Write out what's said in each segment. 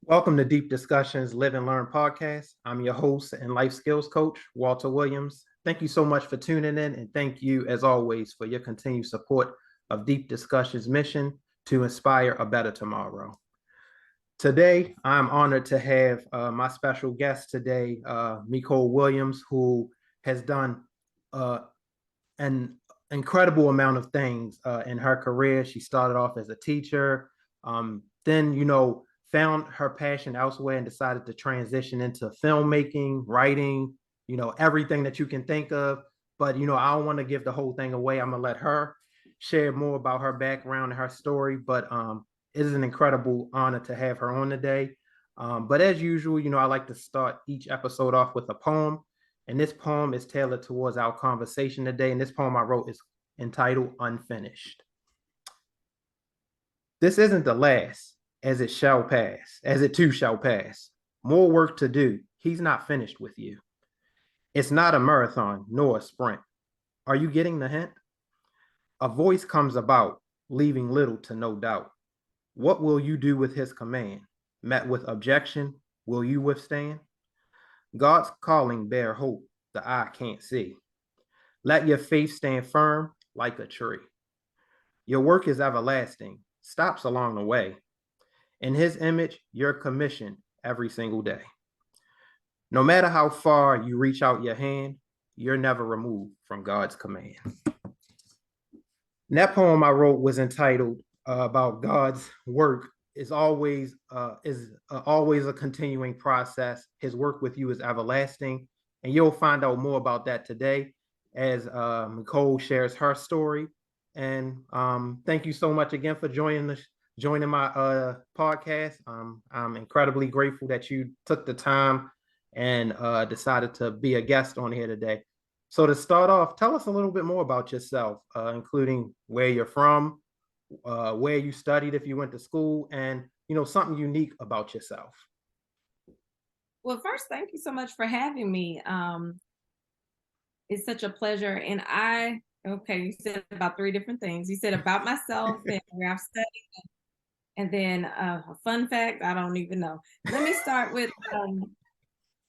Welcome to Deep Discussions Live and Learn podcast. I'm your host and life skills coach, Walter Williams. Thank you so much for tuning in, and thank you, as always, for your continued support of Deep Discussions' mission to inspire a better tomorrow. Today, I'm honored to have my special guest today, Micole Williams, who has done an incredible amount of things in her career. She started off as a teacher, then, found her passion elsewhere and decided to transition into filmmaking, writing, everything that you can think of. But, I don't want to give the whole thing away. I'm going to let her share more about her background and her story. But it is an incredible honor to have her on today. But as usual, I like to start each episode off with a poem. And this poem is tailored towards our conversation today. And this poem I wrote is entitled Unfinished. This isn't the last, as it shall pass, as it too shall pass. More work to do. He's not finished with you. It's not a marathon nor a sprint. Are you getting the hint? A voice comes about, leaving little to no doubt. What will you do with his command? Met with objection, will you withstand? God's calling bear hope the eye can't see. Let your faith stand firm like a tree. Your work is everlasting, stops along the way. In his image, you're commissioned every single day. No matter how far you reach out your hand, you're never removed from God's command. And that poem I wrote was entitled about God's work is always a continuing process. His work with you is everlasting, and you'll find out more about that today as Micole shares her story. And thank you so much again for joining my podcast. I'm incredibly grateful that you took the time and decided to be a guest on here today. So to start off, tell us a little bit more about yourself, including where you're from, where you studied, if you went to school, and something unique about yourself. Well, first, thank you so much for having me. It's such a pleasure. You said about three different things. You said about myself and where I've studied, and then a fun fact, I don't even know. Let me start with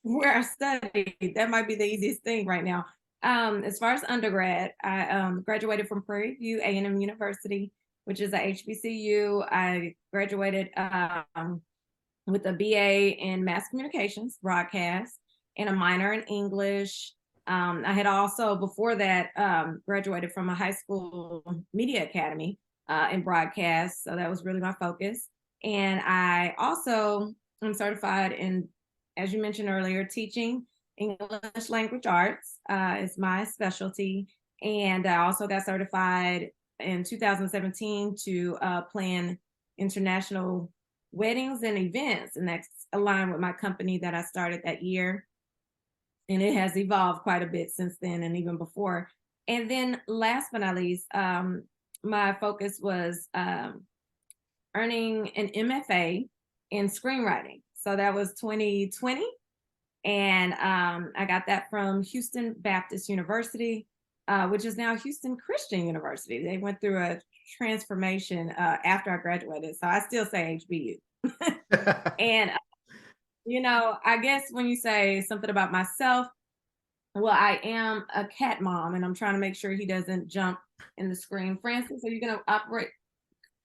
where I studied. That might be the easiest thing right now. As far as undergrad, I graduated from Prairie View A&M University, which is a HBCU. I graduated with a BA in mass communications, broadcast, and a minor in English. I had also, before that, graduated from a high school media academy in broadcast. So that was really my focus. And I also am certified in, as you mentioned earlier, teaching English language arts is my specialty. And I also got certified in 2017 to plan international weddings and events. And that's aligned with my company that I started that year. And it has evolved quite a bit since then and even before. And then last but not least, my focus was earning an MFA in screenwriting. So that was 2020. And I got that from Houston Baptist University, which is now Houston Christian University. They went through a transformation after I graduated. So I still say HBU. And, I guess when you say something about myself, well, I am a cat mom, and I'm trying to make sure he doesn't jump in the screen. Francis, are you going to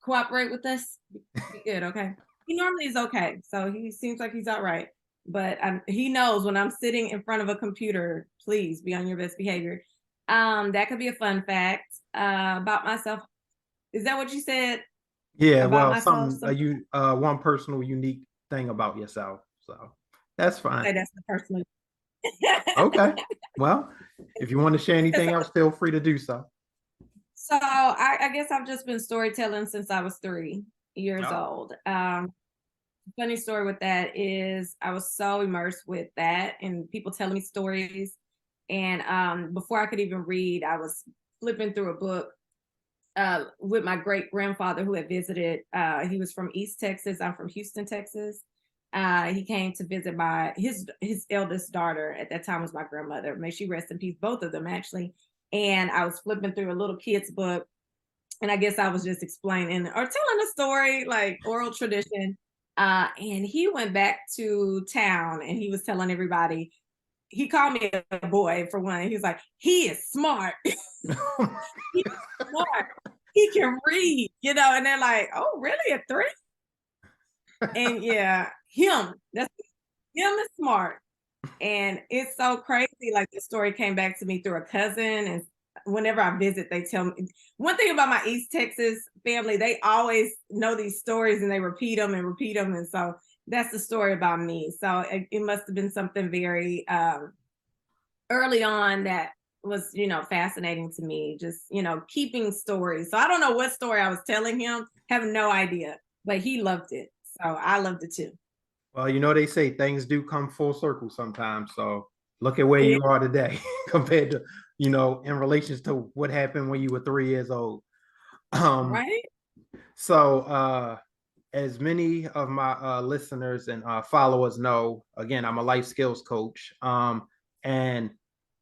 cooperate with us? Be good, okay? He normally is okay, so he seems like he's all right. But he knows when I'm sitting in front of a computer, please be on your best behavior. That could be a fun fact about myself. Is that what you said? Yeah, About well, myself? one personal unique thing about yourself. So that's fine. That's the personal. Okay. Well, if you want to share anything else, feel free to do so. So I guess I've just been storytelling since I was 3 years old. Funny story with that is I was so immersed with that and people telling me stories. And before I could even read, I was flipping through a book with my great grandfather who had visited. He was from East Texas. I'm from Houston, Texas. He came to visit his eldest daughter at that time was my grandmother. May she rest in peace, both of them actually. And I was flipping through a little kid's book, and I guess I was just explaining or telling a story like oral tradition. And he went back to town and he was telling everybody, he called me a boy for one. He was like, he is smart. He's smart. He can read, and they're like, oh, really? At 3? And yeah, that's him is smart. And it's so crazy. Like the story came back to me through a cousin. And whenever I visit, they tell me one thing about my East Texas family, they always know these stories and they repeat them and repeat them. And so that's the story about me. So it must have been something very early on that was, fascinating to me, just, keeping stories. So I don't know what story I was telling him, have no idea, but he loved it. So I loved it too. Well, they say things do come full circle sometimes. So look at where Yeah. you are today compared to, in relation to what happened when you were 3 years old. Right. So as many of my listeners and followers know, again, I'm a life skills coach. And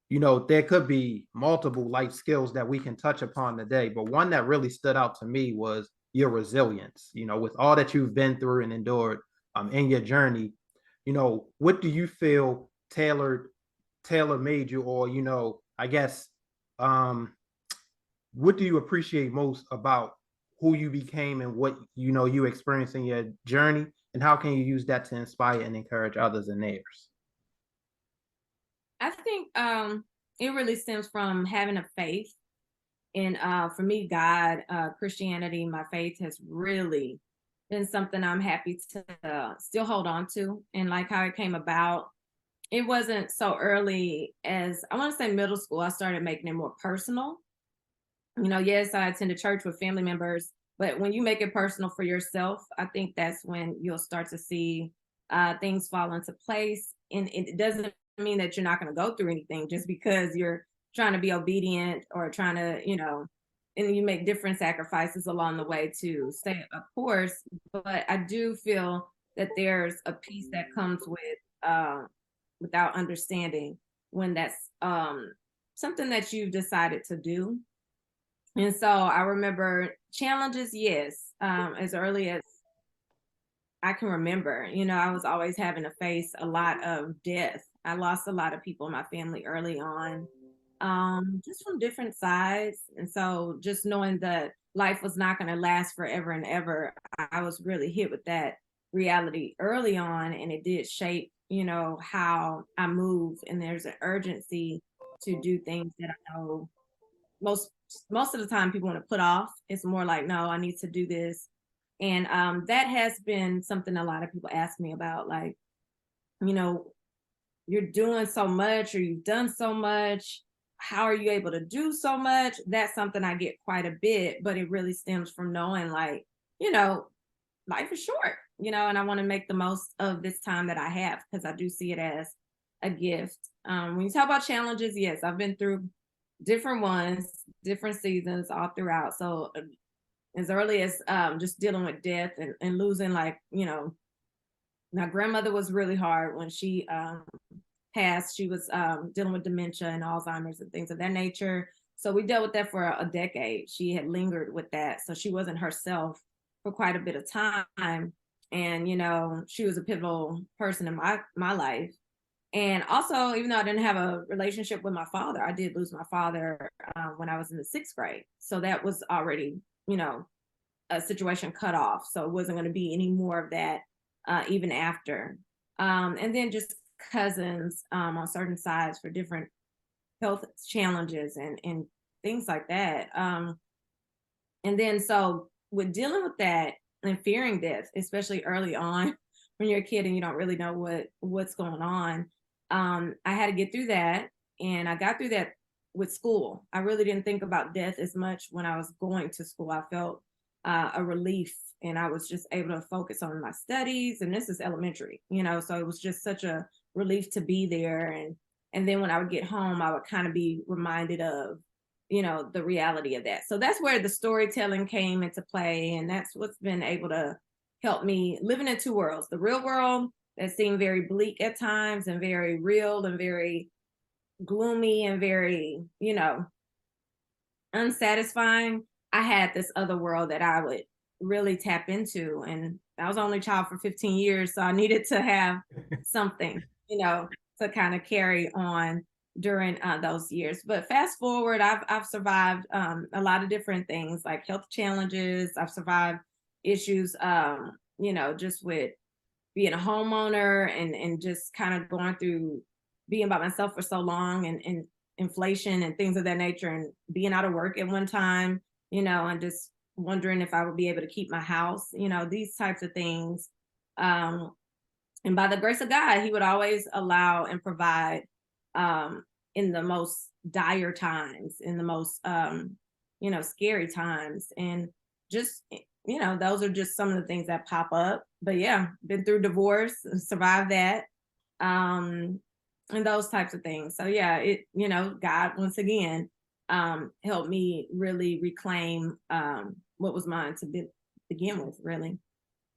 there could be multiple life skills that we can touch upon today, but one that really stood out to me was your resilience. With all that you've been through and endured in your journey, what do you feel tailor made you, or I guess, what do you appreciate most about who you became and what you experienced in your journey, and how can you use that to inspire and encourage others in theirs? I think it really stems from having a faith. And for me, God, Christianity, my faith has really been something I'm happy to still hold on to. And like how it came about, it wasn't so early as I want to say middle school. I started making it more personal. Yes, I attended church with family members, but when you make it personal for yourself, I think that's when you'll start to see things fall into place. And it doesn't mean that you're not going to go through anything just because you're trying to be obedient or trying to, and you make different sacrifices along the way to stay a course. But I do feel that there's a peace that comes with without understanding when that's something that you've decided to do. And so I remember challenges, yes, as early as I can remember. I was always having to face a lot of death. I lost a lot of people in my family early on, just from different sides. And so just knowing that life was not going to last forever and ever, I was really hit with that reality early on. And it did shape, how I move. And there's an urgency to do things that I know most most of the time people want to put off. It's more like, no, I need to do this. And that has been something a lot of people ask me about, like, you know you're doing so much or you've done so much, how are you able to do so much? That's something I get quite a bit, but it really stems from knowing, like, you know life is short, and I want to make the most of this time that I have, because I do see it as a gift. When you talk about challenges, yes, I've been through different ones, different seasons all throughout. So as early as just dealing with death and losing, like, my grandmother was really hard when she passed. She was dealing with dementia and Alzheimer's and things of that nature. So we dealt with that for a decade. She had lingered with that. So she wasn't herself for quite a bit of time. And, she was a pivotal person in my life. And also, even though I didn't have a relationship with my father, I did lose my father when I was in the 6th grade. So that was already, a situation cut off. So it wasn't going to be any more of that even after. And then just cousins on certain sides for different health challenges and things like that. And then so with dealing with that and fearing death, especially early on when you're a kid and you don't really know what's going on, I had to get through that. And I got through that with school. I really didn't think about death as much when I was going to school. I felt a relief, and I was just able to focus on my studies. And this is elementary, so it was just such a relief to be there. And then when I would get home, I would kind of be reminded of, the reality of that. So that's where the storytelling came into play. And that's what's been able to help me living in two worlds: the real world that seemed very bleak at times and very real and very gloomy and very, unsatisfying. I had this other world that I would really tap into. And I was only child for 15 years, so I needed to have something, to kind of carry on during those years. But fast forward, I've survived a lot of different things like health challenges. I've survived issues, just with being a homeowner and just kind of going through being by myself for so long and inflation and things of that nature and being out of work at one time, and just wondering if I would be able to keep my house, these types of things. Um, and by the grace of God, he would always allow and provide in the most dire times, in the most scary times. And just those are just some of the things that pop up. But yeah, been through divorce, survived that, and those types of things. So yeah, God once again helped me really reclaim what was mine to begin with, really.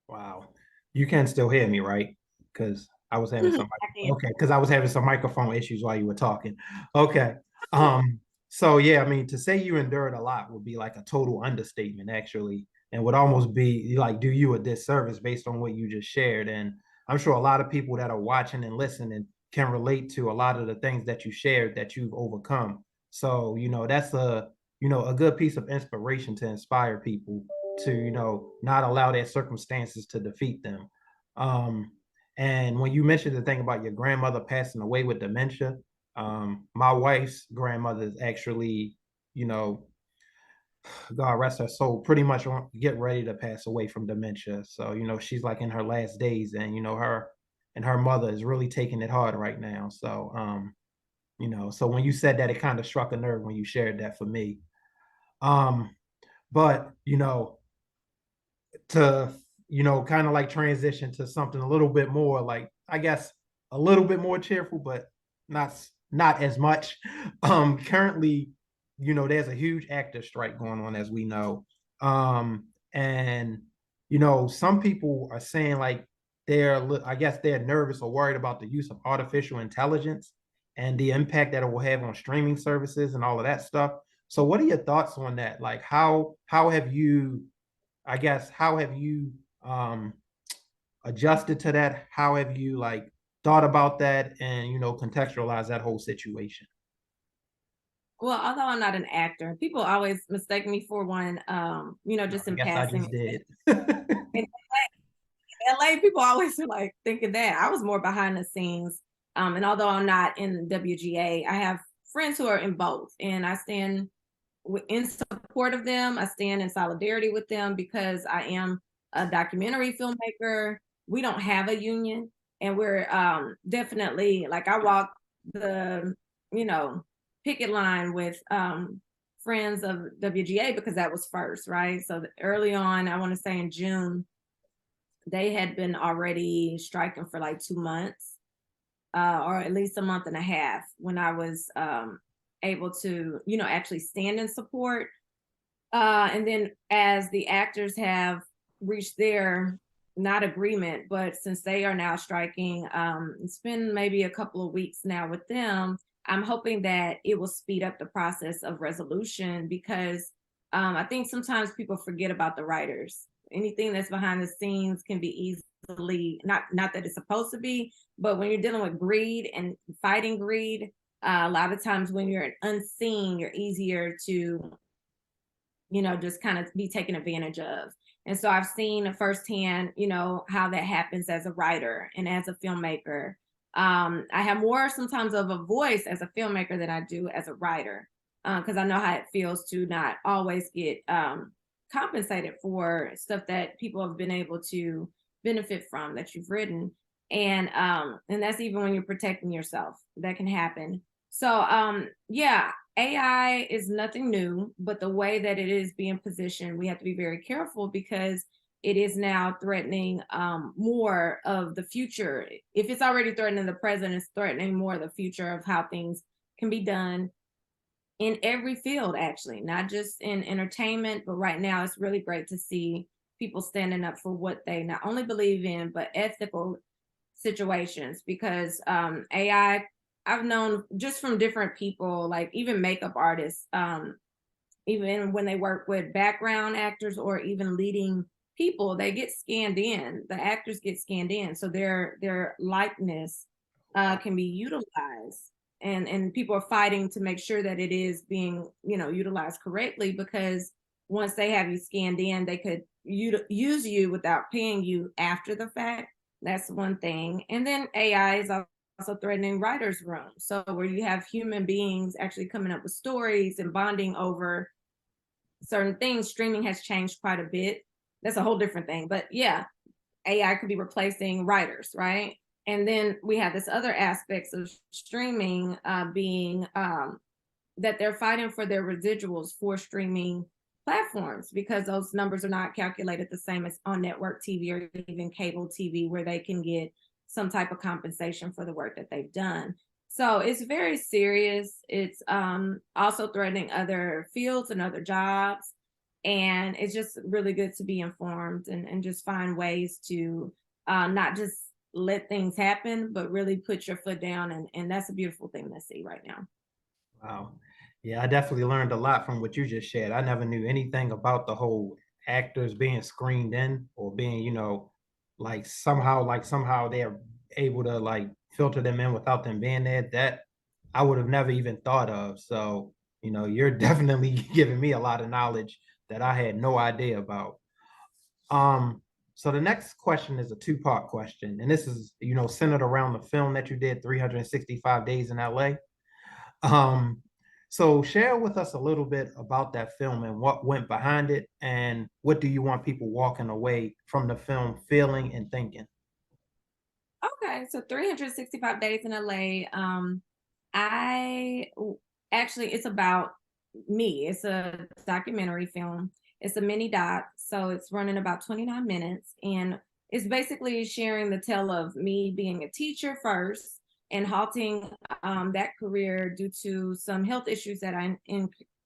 Wow. You can still hear me, right? Because I was having some I can. okay, because I was having some microphone issues while you were talking. Okay. So yeah, I mean, to say you endured a lot would be like a total understatement, actually, and would almost be like do you a disservice based on what you just shared. And I'm sure a lot of people that are watching and listening can relate to a lot of the things that you shared that you've overcome. So, that's a good piece of inspiration to inspire people to not allow their circumstances to defeat them. um and when you mentioned the thing about your grandmother passing away with dementia, my wife's grandmother is actually, you know God rest her soul, pretty much get ready to pass away from dementia. So she's like in her last days, and her mother is really taking it hard right now. So so when you said that, it kind of struck a nerve when you shared that for me. um but to kind of like transition to something a little bit more, like, I guess, a little bit more cheerful, but not not as much. Currently, there's a huge actor strike going on, as we know. And some people are saying like I guess they're nervous or worried about the use of artificial intelligence and the impact that it will have on streaming services and all of that stuff. So what are your thoughts on that? Like, how have you, I guess, how have you adjusted to that? How have you like thought about that and contextualize that whole situation? Well, although I'm not an actor, people always mistake me for one, just I in guess I passing. just did. In LA, people always are like thinking that I was more behind the scenes. And although I'm not in WGA, I have friends who are in both, and I stand in support of them. I stand in solidarity with them because I am a documentary filmmaker. We don't have a union, and we're definitely, like, I walk the you know picket line with friends of WGA because that was first, right? So early on, I want to say in June, they had been already striking for like 2 months, or at least a month and a half, when I was able to, actually stand in support. And then as the actors have reached their, not agreement, but since they are now striking, it's been maybe a couple of weeks now with them. I'm hoping that it will speed up the process of resolution because I think sometimes people forget about the writers. Anything that's behind the scenes can be easily, not that it's supposed to be, but when you're dealing with greed and fighting greed, a lot of times when you're unseen, you're easier to, just kind of be taken advantage of. And so I've seen firsthand, how that happens as a writer and as a filmmaker. I have more sometimes of a voice as a filmmaker than I do as a writer, because I know how it feels to not always get compensated for stuff that people have been able to benefit from that you've written. And that's even when you're protecting yourself, that can happen. So yeah, AI is nothing new, but the way that it is being positioned, we have to be very careful because it is now threatening more of the future. If it's already threatening the present, it's threatening more of the future of how things can be done in every field, actually, not just in entertainment. But right now, it's really great to see people standing up for what they not only believe in, but ethical situations, because AI, I've known just from different people, like even makeup artists, even when they work with background actors or even leading people, they get scanned in, the actors get scanned in, so their likeness can be utilized, and people are fighting to make sure that it is being, utilized correctly, because once they have you scanned in, they could use you without paying you after the fact. That's one thing. And then AI is also threatening writers' room. So where you have human beings actually coming up with stories and bonding over certain things, streaming has changed quite a bit. That's a whole different thing. But yeah, AI could be replacing writers, right? And then we have this other aspects of streaming being that they're fighting for their residuals for streaming platforms, because those numbers are not calculated the same as on network TV or even cable TV, where they can get some type of compensation for the work that they've done. So it's very serious. It's also threatening other fields and other jobs. And it's just really good to be informed and just find ways to not just let things happen, but really put your foot down. And that's a beautiful thing to see right now. Wow. Yeah, I definitely learned a lot from what you just shared. I never knew anything about the whole actors being screened in or being, like somehow they're able to like filter them in without them being there. That I would have never even thought of. So, you're definitely giving me a lot of knowledge that I had no idea about. So the next question is a two-part question, and this is, centered around the film that you did, 365 Days in LA. Um, so share with us a little bit about that film and what went behind it, and what do you want people walking away from the film feeling and thinking? Okay, so 365 Days in LA. I actually, it's about me. It's a documentary film. It's a mini doc, so it's running about 29 minutes, and it's basically sharing the tale of me being a teacher first and halting that career due to some health issues that I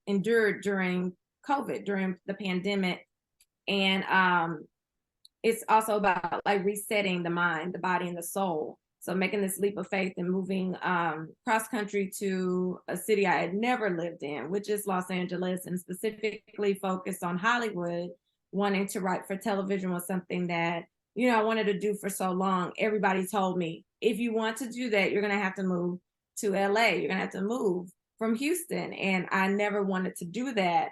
endured during COVID, during the pandemic. And it's also about like resetting the mind, the body, and the soul. So making this leap of faith and moving cross country to a city I had never lived in, which is Los Angeles, and specifically focused on Hollywood. Wanting to write for television was something that, I wanted to do for so long. Everybody told me, if you want to do that, you're going to have to move to LA. You're going to have to move from Houston. And I never wanted to do that.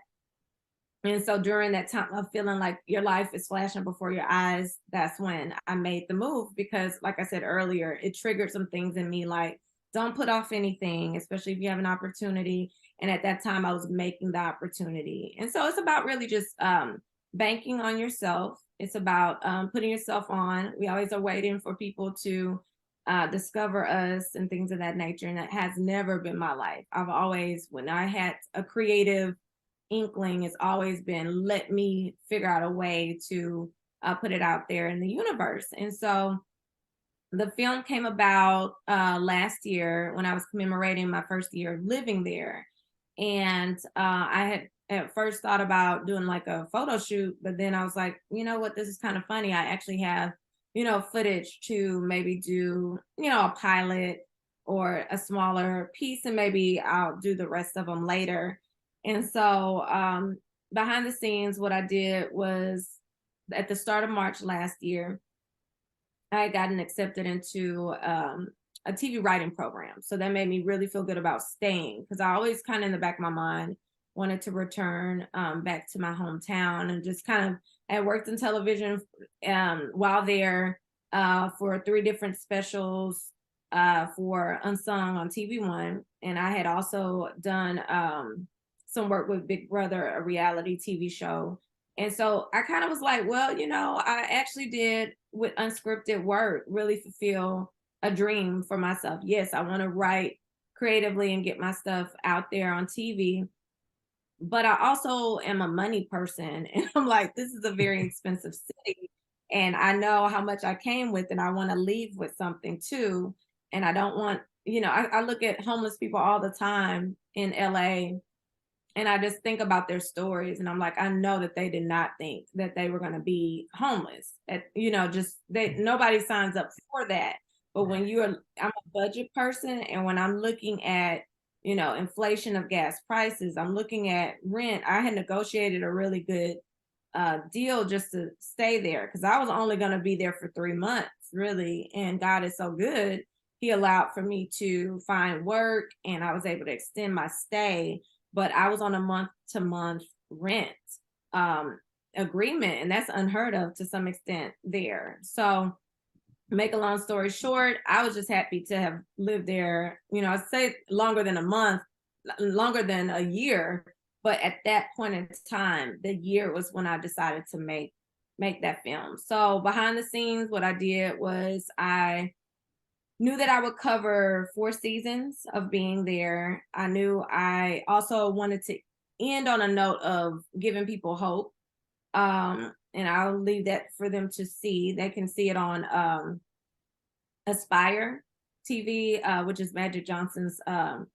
And so during that time of feeling like your life is flashing before your eyes, that's when I made the move, because, like I said earlier, it triggered some things in me, like, don't put off anything, especially if you have an opportunity. And at that time, I was making the opportunity. And so it's about really just banking on yourself. It's about putting yourself on. We always are waiting for people to discover us and things of that nature. And that has never been my life. I've always, when I had a creative inkling, has always been, let me figure out a way to put it out there in the universe. And so the film came about last year when I was commemorating my first year of living there. And I had at first thought about doing like a photo shoot, but then I was like, you know what, this is kind of funny. I actually have, footage to maybe do, a pilot or a smaller piece, and maybe I'll do the rest of them later. And so behind the scenes, what I did was, at the start of March last year, I had gotten accepted into a TV writing program. So that made me really feel good about staying, because I always kind of in the back of my mind wanted to return back to my hometown, and just kind of, I worked in television while there for 3 different specials for Unsung on TV One. And I had also done some work with Big Brother, a reality TV show. And so I kind of was like, well, I actually did, with unscripted work, really fulfill a dream for myself. Yes, I want to write creatively and get my stuff out there on TV, but I also am a money person. And I'm like, this is a very expensive city. And I know how much I came with, and I want to leave with something too. And I don't want, I look at homeless people all the time in LA, and I just think about their stories, and I'm like, I know that they did not think that they were going to be homeless. Just nobody signs up for that. But when I'm a budget person, and when I'm looking at, inflation of gas prices, I'm looking at rent. I had negotiated a really good deal just to stay there because I was only going to be there for 3 months, really. And God is so good. He allowed for me to find work and I was able to extend my stay, but I was on a month to month rent um, agreement, and that's unheard of to some extent there. So, make a long story short, I was just happy to have lived there. I say longer than a month, longer than a year, but at that point in time, the year was when I decided to make that film. So behind the scenes, what I did was I knew that I would cover 4 seasons of being there. I knew I also wanted to end on a note of giving people hope. And I'll leave that for them to see. They can see it on Aspire TV, which is Magic Johnson's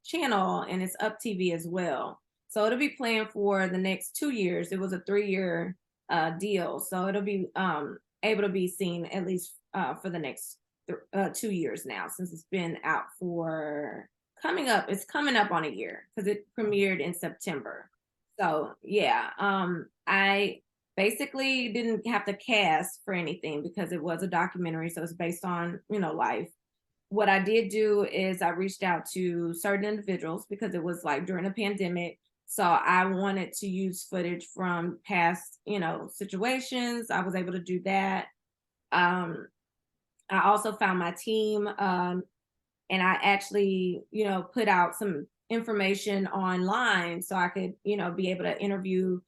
channel, and it's Up TV as well. So it'll be playing for the next 2 years. It was a 3-year deal, so it'll be able to be seen at least for the next 2 years now, since it's been out for coming up. It's coming up on a year because it premiered in September. So yeah, I basically didn't have to cast for anything because it was a documentary, so it's based on life. What I did do is I reached out to certain individuals because it was like during a pandemic, so I wanted to use footage from past situations. I was able to do that. I also found my team, and I actually put out some information online so I could be able to interview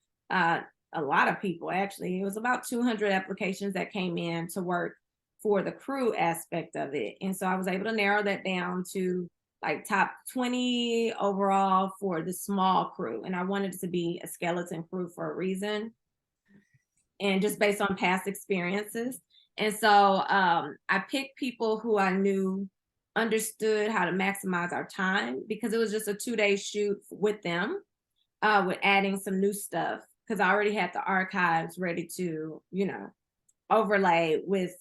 a lot of people. Actually, it was about 200 applications that came in to work for the crew aspect of it, and so I was able to narrow that down to like top 20 overall for the small crew. And I wanted it to be a skeleton crew for a reason, and just based on past experiences. And so I picked people who I knew understood how to maximize our time, because it was just a 2-day shoot with them, with adding some new stuff because I already had the archives ready to overlay with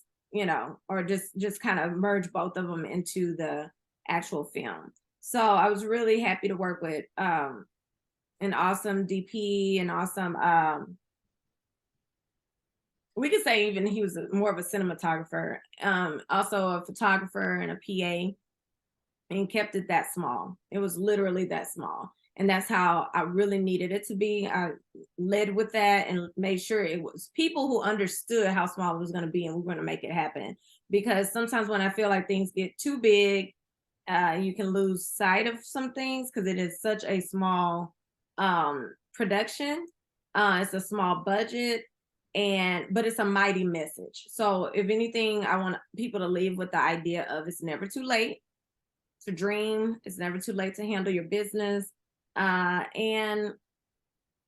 or just kind of merge both of them into the actual film. So I was really happy to work with an awesome DP, an awesome we could say even he was more of a cinematographer, also a photographer and a PA, and kept it that small. It was literally that small. And that's how I really needed it to be. I led with that and made sure it was people who understood how small it was going to be and we're going to make it happen. Because sometimes when I feel like things get too big, you can lose sight of some things because it is such a small production. It's a small budget, but it's a mighty message. So if anything, I want people to leave with the idea of it's never too late to dream. It's never too late to handle your business. And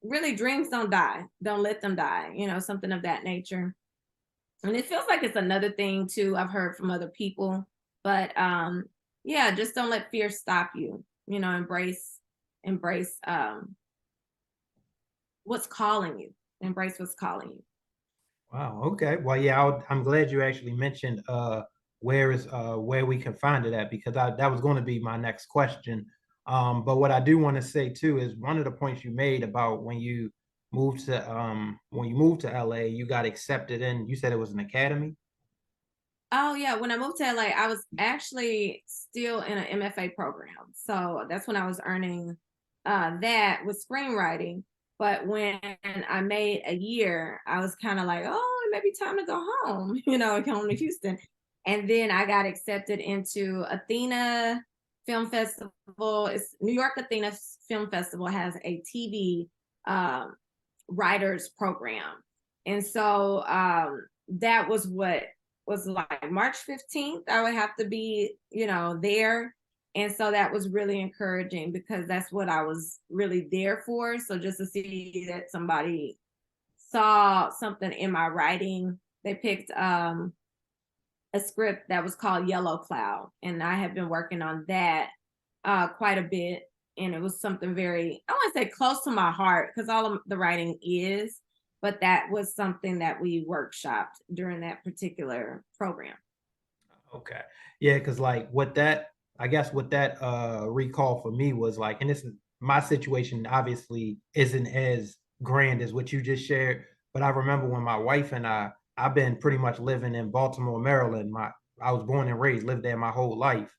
really, dreams don't die. Don't let them die, something of that nature. And it feels like it's another thing too I've heard from other people. But yeah, just don't let fear stop you. Embrace what's calling you. Embrace what's calling you. Wow. Okay. Well, yeah, I'm glad you actually mentioned where we can find it at, because that was going to be my next question. But what I do want to say too is one of the points you made about when you moved to LA, you got accepted in. You said it was an academy. Oh yeah, when I moved to LA, I was actually still in an MFA program. So that's when I was earning that with screenwriting. But when I made a year, I was kind of like, oh, it may be time to go home, home to Houston. And then I got accepted into Athena Film Festival. It's New York Athena Film Festival has a TV writers program. And so that was what was like March 15th. I would have to be, there. And so that was really encouraging because that's what I was really there for. So just to see that somebody saw something in my writing, they picked a script that was called Yellow Cloud. And I have been working on that quite a bit. And it was something very, I want to say close to my heart because all of the writing is, but that was something that we workshopped during that particular program. Okay. Yeah, because like I guess what that recall for me was like, and this is my situation obviously isn't as grand as what you just shared, But I remember when my wife and I've been pretty much living in Baltimore, Maryland. I was born and raised, lived there my whole life.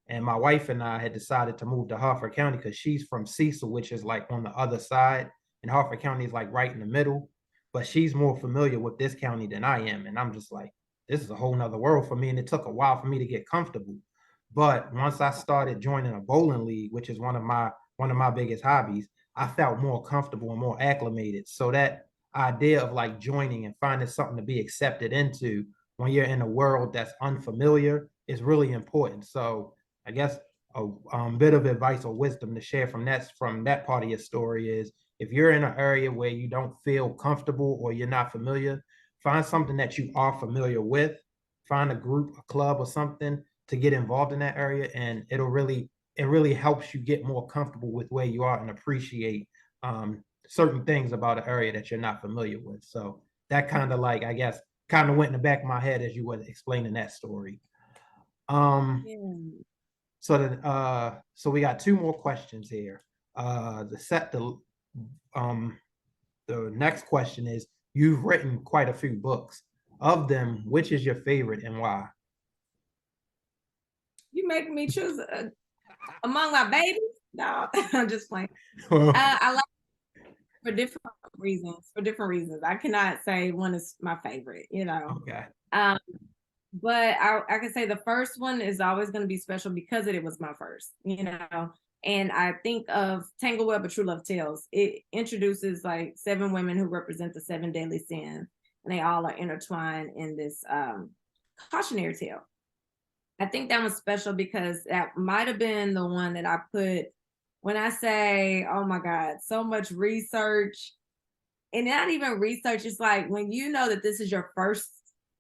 And my wife and I had decided to move to Harford County because she's from Cecil, which is like on the other side. And Harford County is like right in the middle. But she's more familiar with this county than I am. And I'm just like, this is a whole nother world for me. And it took a while for me to get comfortable. But once I started joining a bowling league, which is one of my biggest hobbies, I felt more comfortable and more acclimated. So that idea of like joining and finding something to be accepted into when you're in a world that's unfamiliar is really important. So I guess a bit of advice or wisdom to share from that part of your story is if you're in an area where you don't feel comfortable or you're not familiar, find something that you are familiar with, find a group, a club, or something to get involved in that area, and it really helps you get more comfortable with where you are and appreciate certain things about an area that you're not familiar with. So that kind of like, I guess, kind of went in the back of my head as you were explaining that story. Um, Yeah. so we got two more questions here. Um the next question is, you've written quite a few books. Of them, which is your favorite and why? You making me choose among my babies? No, I'm just playing. Okay. I like for different reasons. For different reasons, I cannot say one is my favorite. Um, but I can say the first one is always going to be special because it was my first. And I think of Tangleweb, A True Love Tales. It introduces like 7 women who represent the 7 deadly sins, and they all are intertwined in this cautionary tale. I think that was special because that might have been the one that I put when I say, oh my God, so much research, and not even research. It's like when you know that this is your first,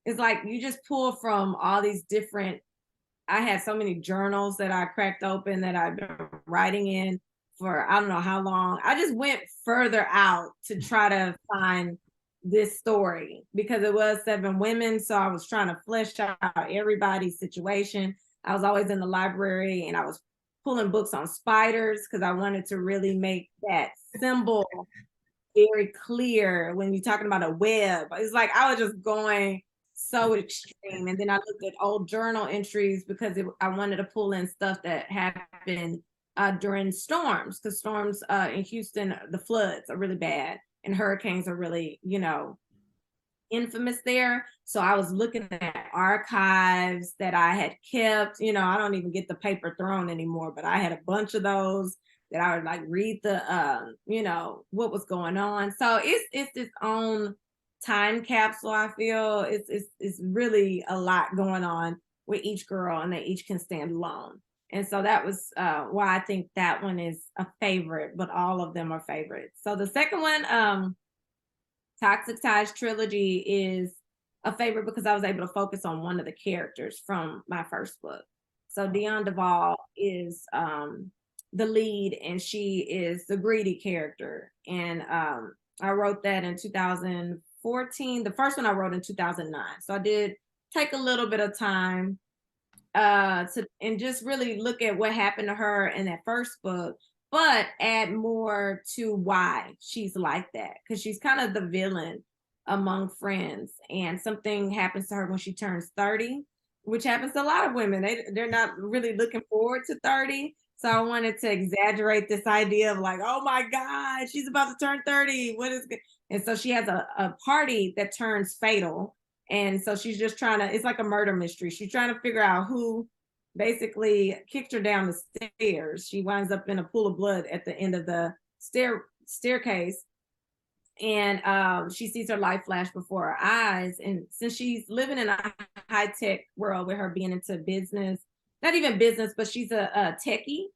it's like you just pull from all these different. I had so many journals that I cracked open that I've been writing in for I don't know how long. I just went further out to try to find this story because it was 7 women. So I was trying to flesh out everybody's situation. I was always in the library and I was pulling books on spiders because I wanted to really make that symbol very clear when you're talking about a web. It's like I was just going so extreme. And then I looked at old journal entries because I wanted to pull in stuff that happened during storms, because storms in Houston, the floods are really bad and hurricanes are really, infamous there. So I was looking at archives that I had kept. I don't even get the paper thrown anymore, but I had a bunch of those that I would like read what was going on. So it's its own time capsule. I feel it's really a lot going on with each girl, and they each can stand alone. And so that was why I think that one is a favorite, but all of them are favorites. So the second one, Toxic Ties trilogy, is a favorite because I was able to focus on one of the characters from my first book. So Dion Duvall is the lead, and she is the greedy character. And I wrote that in 2014. The first one I wrote in 2009. So I did take a little bit of time and just really look at what happened to her in that first book, but add more to why she's like that, because she's kind of the villain among friends, and something happens to her when she turns 30, which happens to a lot of women. They're not really looking forward to 30. So I wanted to exaggerate this idea of like, oh my God, she's about to turn 30. What is good? And so she has a party that turns fatal. And so she's just trying to, it's like a murder mystery. She's trying to figure out who basically kicked her down the stairs. She winds up in a pool of blood at the end of the staircase. And she sees her life flash before her eyes. And since she's living in a high-tech world with her being into business, not even business, but she's a techie,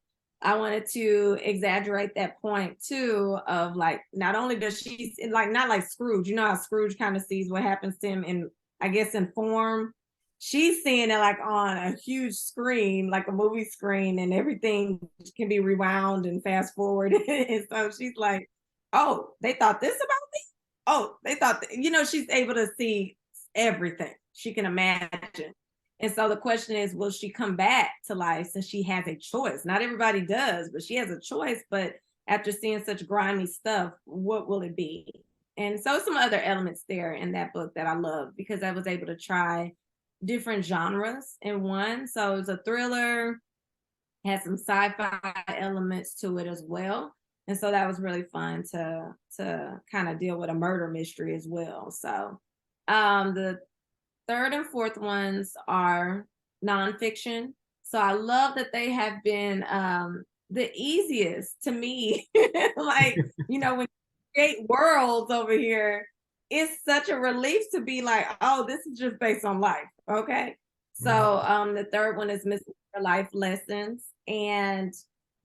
I wanted to exaggerate that point too, of like, not only does she like, not like Scrooge, how Scrooge kind of sees what happens to him in, I guess, in form. She's seeing it like on a huge screen, like a movie screen, and everything can be rewound and fast forward. And so she's like, oh, they thought this about me. Oh, they thought, she's able to see everything she can imagine. And so the question is, will she come back to life since she has a choice? Not everybody does, but she has a choice. But after seeing such grimy stuff, what will it be? And so some other elements there in that book that I love because I was able to try different genres in one. So it's a thriller, had some sci-fi elements to it as well. And so that was really fun to kind of deal with a murder mystery as well. So the third and fourth ones are nonfiction. So I love that they have been the easiest to me. Like, when you create worlds over here, it's such a relief to be like, oh, this is just based on life. Okay. So the third one is Miss Life Lessons. And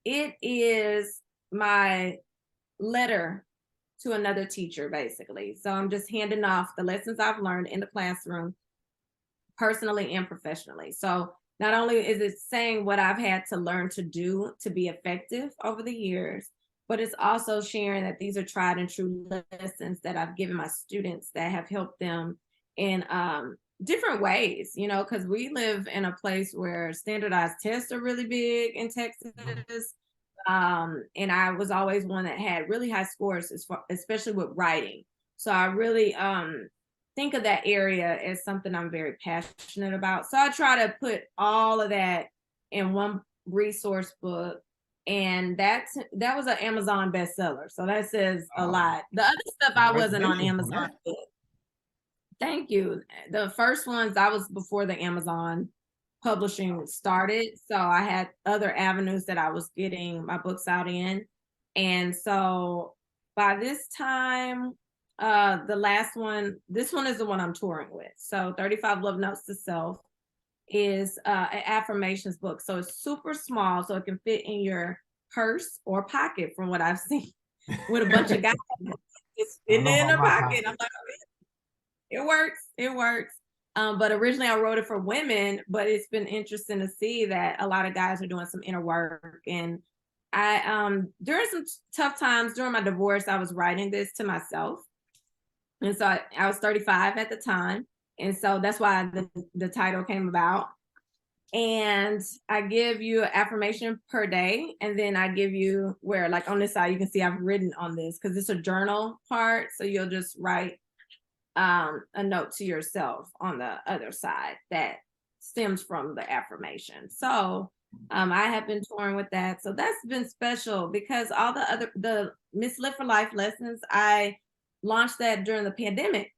it is my letter to another teacher, basically. So I'm just handing off the lessons I've learned in the classroom, personally and professionally. So not only is it saying what I've had to learn to do to be effective over the years, but it's also sharing that these are tried and true lessons that I've given my students that have helped them in different ways, because we live in a place where standardized tests are really big in Texas. And I was always one that had really high scores, especially with writing. So I really think of that area as something I'm very passionate about. So I try to put all of that in one resource book. And that was an Amazon bestseller. So that says a lot. The other stuff I wasn't on Amazon. Thank you. The first ones I was before the Amazon publishing started. So I had other avenues that I was getting my books out in. And so by this time, the last one, this one is the one I'm touring with. So 35 Love Notes to Self is an affirmations book. So it's super small, so it can fit in your purse or pocket from what I've seen with a bunch of guys just sitting in their pocket. I'm like, it works. But originally I wrote it for women, but it's been interesting to see that a lot of guys are doing some inner work. And I during some tough times during my divorce, I was writing this to myself. And so I was 35 at the time. And so that's why the title came about. And I give you an affirmation per day. And then I give you where, like on this side, you can see I've written on this because it's a journal part. So you'll just write a note to yourself on the other side that stems from the affirmation. So I have been touring with that. So that's been special because all the Miss Live for Life lessons, I launched that during the pandemic.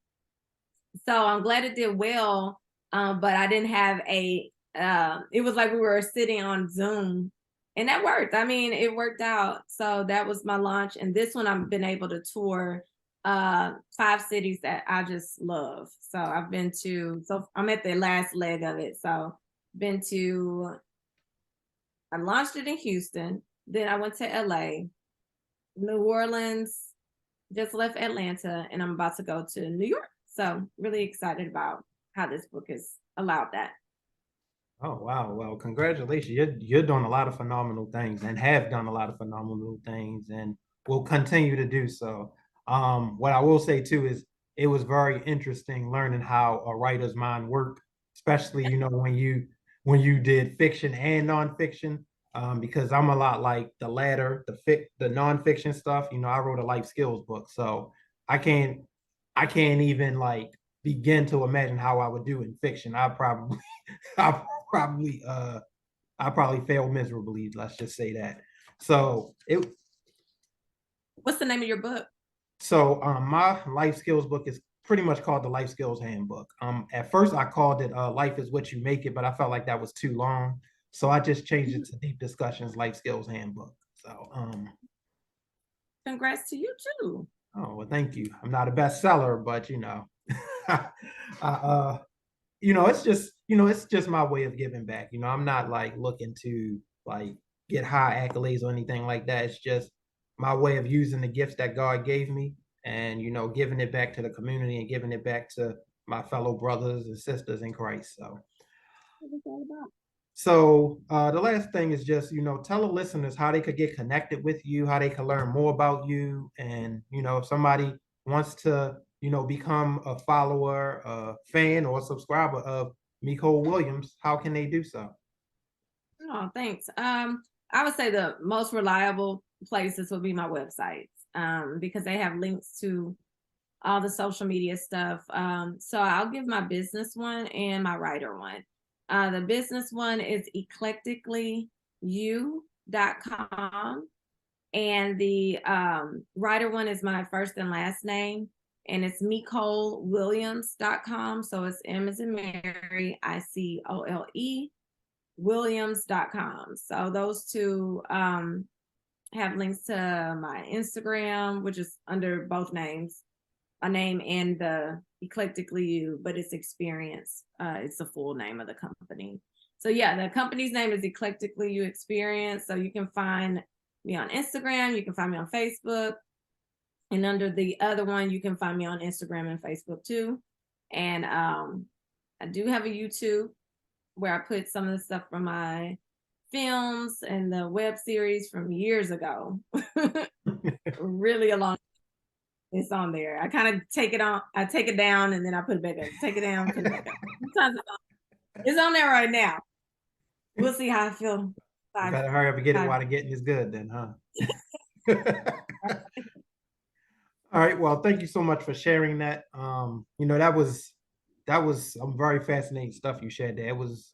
So I'm glad it did well. But I didn't have it was like we were sitting on Zoom and that worked. I mean, it worked out. So that was my launch. And this one I've been able to tour 5 cities that I just love. So I'm at the last leg of it. So I launched it in Houston. Then I went to LA, New Orleans, just left Atlanta, and I'm about to go to New York. So really excited about how this book has allowed that. Oh, wow. Well, congratulations. You're doing a lot of phenomenal things and have done a lot of phenomenal things and will continue to do so. What I will say too is it was very interesting learning how a writer's mind worked, especially, when you did fiction and nonfiction, because I'm a lot like the latter, the nonfiction stuff. I wrote a life skills book, so I can't I can't even like begin to imagine how I would do in fiction. I probably I probably failed miserably. Let's just say that. So What's the name of your book? my life skills book is pretty much called the Life Skills Handbook. At first I called it Life is What You Make It, but I felt like that was too long. So I just changed it to Deep Discussions Life Skills Handbook. So Congrats to you too. oh well, thank you. I'm not a bestseller, but I, it's just my way of giving back. I'm not like looking to like get high accolades or anything like that. It's just my way of using the gifts that God gave me and giving it back to the community and giving it back to my fellow brothers and sisters in Christ. So the last thing is just, tell the listeners how they could get connected with you, how they can learn more about you. And, if somebody wants to, become a follower, a fan, or a subscriber of Micole Williams, how can they do so? Oh, thanks. I would say the most reliable places would be my websites because they have links to all the social media stuff. So I'll give my business one and my writer one. The business one is eclecticallyu.com, and the writer one is my first and last name, and it's MicoleWilliams.com. So it's M as in Mary, ICOLE, Williams.com. So those two have links to my Instagram, which is under both names, a name and the Eclectically You, but it's Experience. It's the full name of the company. So yeah, the company's name is Eclectically You Experience. So you can find me on Instagram, you can find me on Facebook, and under the other one, you can find me on Instagram and Facebook too. And I do have a YouTube where I put some of the stuff from my films and the web series from years ago. Really a long. It's on there. I kind of take it on. I take it down and then I put it back up. Take it down, put it back up. Sometimes it's on there right now. We'll see how I feel. You better hurry up and get it while the getting is good, then, huh? All right. Well, thank you so much for sharing that. That was some very fascinating stuff you shared there. It was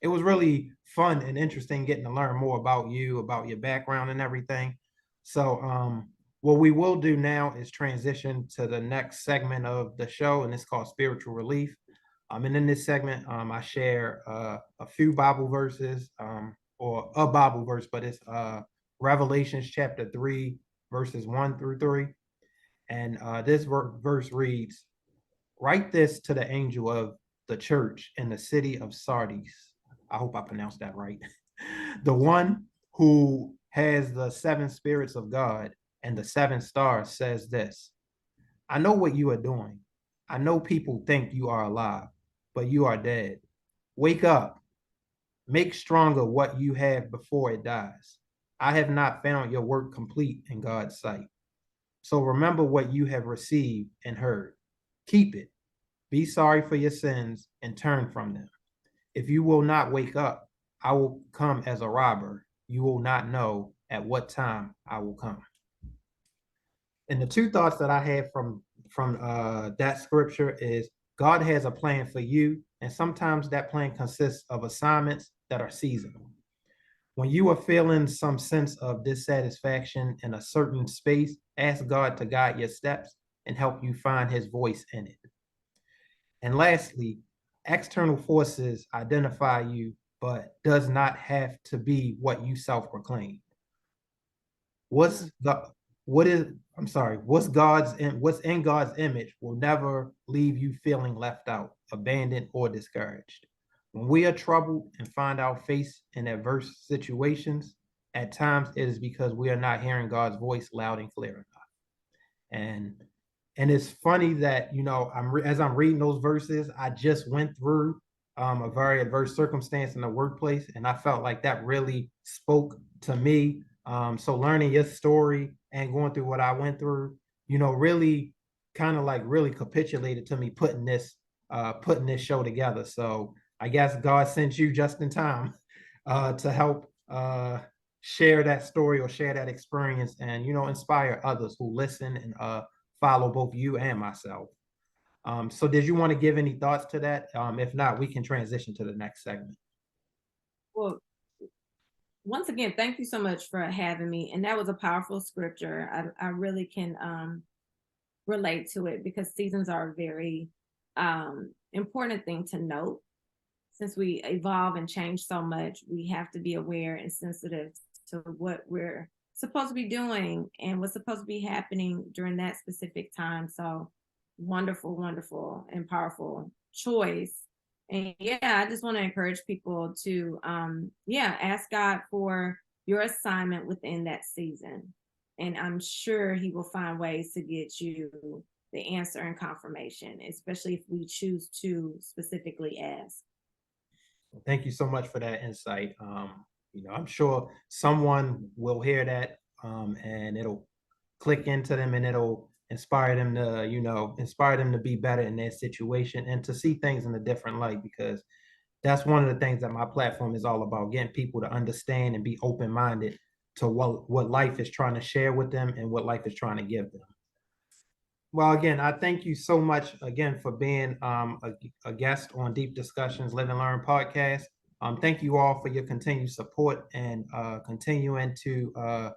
really fun and interesting getting to learn more about you, about your background and everything. So what we will do now is transition to the next segment of the show, and it's called Spiritual Relief. And in this segment, I share a few Bible verses, or a Bible verse, but it's Revelations chapter 3, verses 1 through 3. And this verse reads, "Write this to the angel of the church in the city of Sardis." I hope I pronounced that right. "The one who has the seven spirits of God and the seven stars says this: I know what you are doing. I know people think you are alive, but you are dead. Wake up. Make stronger what you have before it dies. I have not found your work complete in God's sight. So remember what you have received and heard. Keep it. Be sorry for your sins and turn from them. If you will not wake up, I will come as a robber. You will not know at what time I will come." And the two thoughts that I have from that scripture is, God has a plan for you, and sometimes that plan consists of assignments that are seasonal. When you are feeling some sense of dissatisfaction in a certain space, ask God to guide your steps and help you find his voice in it. And lastly, external forces identify you, but does not have to be what you self-proclaim. What's in God's image will never leave you feeling left out, abandoned, or discouraged. When we are troubled and find our face in adverse situations, at times it is because we are not hearing God's voice loud and clear enough. And it's funny that, as I'm reading those verses, I just went through a very adverse circumstance in the workplace, and I felt like that really spoke to me. So learning your story and going through what I went through, really kind of like really capitulated to me putting this show together. So I guess God sent you just in time to help share that story or share that experience and, inspire others who listen and follow both you and myself. So did you want to give any thoughts to that? If not, we can transition to the next segment. Well, once again, thank you so much for having me. And that was a powerful scripture. I really can relate to it, because seasons are a very important thing to note. Since we evolve and change so much, we have to be aware and sensitive to what we're supposed to be doing and what's supposed to be happening during that specific time. So wonderful, wonderful, and powerful choice. And yeah, I just want to encourage people to ask God for your assignment within that season. And I'm sure he will find ways to get you the answer and confirmation, especially if we choose to specifically ask. Thank you so much for that insight. I'm sure someone will hear that and it'll click into them and it'll inspire them to be better in their situation and to see things in a different light, because that's one of the things that my platform is all about, getting people to understand and be open-minded to what life is trying to share with them and what life is trying to give them. Well, again, I thank you so much again for being a guest on Deep Discussions Live and Learn podcast. Thank you all for your continued support and continuing to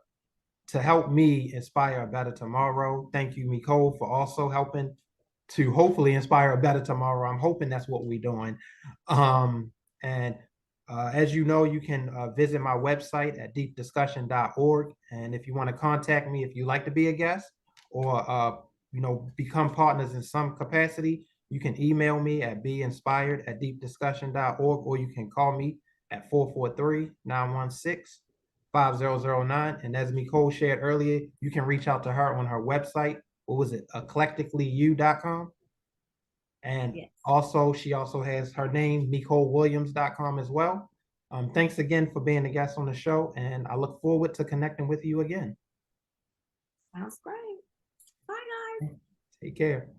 help me inspire a better tomorrow. Thank you, Micole, for also helping to hopefully inspire a better tomorrow. I'm hoping that's what we're doing. And as you know, you can visit my website at deepdiscussion.org. And if you want to contact me, if you like to be a guest or become partners in some capacity, you can email me at beinspired@deepdiscussion.org, or you can call me at 443-916-5009. And as Micole shared earlier, you can reach out to her on her website. What was it? eclecticallyu.com. And Yes. also, she also has her name, MicoleWilliams.com as well. Thanks again for being a guest on the show, and I look forward to connecting with you again. Sounds great. Bye, guys. Take care.